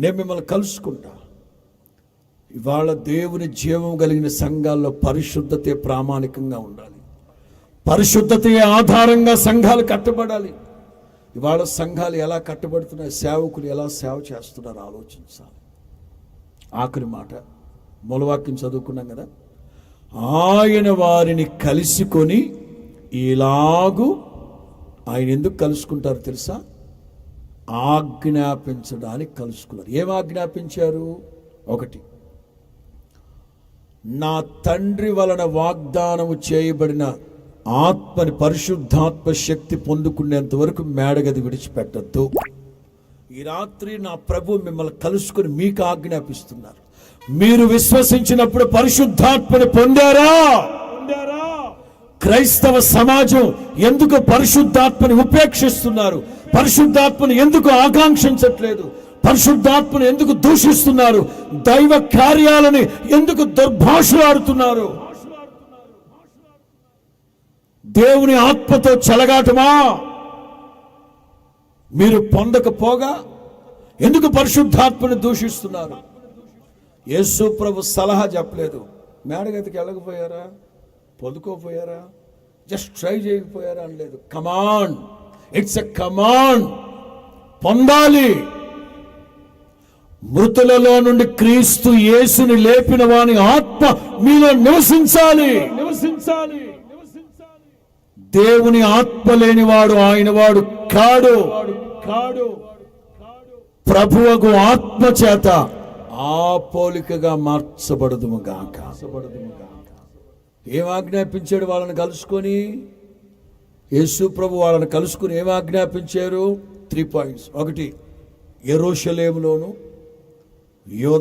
నేను మిమ్మల్ని కలుసుకుంటా. ఇవాళ దేవుని జీవం కలిగిన సంఘాల్లో పరిశుద్ధతే ప్రామాణికంగా ఉండాలి. పరిశుద్ధతే ఆధారంగా సంఘాలు కట్టబడాలి. ఇవాళ సంఘాలు ఎలా కట్టబడుతున్నాయి, సేవకులు ఎలా సేవ చేస్తున్నారు ఆలోచించాలి. ఆఖరి మాట, మూలవాక్యం చదువుకున్నాం కదా, ఆయన వారిని కలుసుకొని ఇలాగూ, ఆయన ఎందుకు కలుసుకుంటారు తెలుసా? ఆజ్ఞాపించడానికి కలుసుకున్నారు. ఏం ఆజ్ఞాపించారు? ఒకటి, నా తండ్రి వలన వాగ్దానము చేయబడిన ఆత్మని, పరిశుద్ధాత్మ శక్తి పొందుకునేంత వరకు మేడగది విడిచిపెట్టద్దు. ఈ రాత్రి నా ప్రభు మిమ్మల్ని కలుసుకుని మీకు ఆజ్ఞాపిస్తున్నారు. మీరు విశ్వసించినప్పుడు పరిశుద్ధాత్మని పొందారా? క్రైస్తవ సమాజం ఎందుకు పరిశుద్ధాత్మని ఉపేక్షిస్తున్నారు? పరిశుద్ధాత్మని ఎందుకు ఆకాంక్షించట్లేదు? పరిశుద్ధాత్మను ఎందుకు దూషిస్తున్నారు? దైవ కార్యాలని ఎందుకు దుర్భాషలాడుతున్నారు? దేవుని ఆత్మతో చెలగాటమా? మీరు పొందకపోగా ఎందుకు పరిశుద్ధాత్మని దూషిస్తున్నారు? యేసు ప్రభు సలహా చెప్పలేదు. మేడగదికి వెళ్ళకపోయారా? పొందుకోపోయారా? జస్ట్ ట్రై చేయకపోయారా అనలేదు. Command, it's a command. పొందాలి. మృతులలో నుండి క్రీస్తు యేసుని లేపిన వాని ఆత్మ మీలో నివసించాలి. దేవుని ఆత్మ లేనివాడు ఆయన వాడు కాడు. ప్రభువగు ఆత్మ చేత ఆ పోలికగా మార్చబడదుముగాక. ఏం ఆజ్ఞాపించాడు వాళ్ళని కలుసుకొని? యేసు ప్రభు వాళ్ళని కలుసుకుని ఏం ఆజ్ఞాపించారు? 3 పాయింట్స్. ఒకటి, యెరూషలేములోను యోద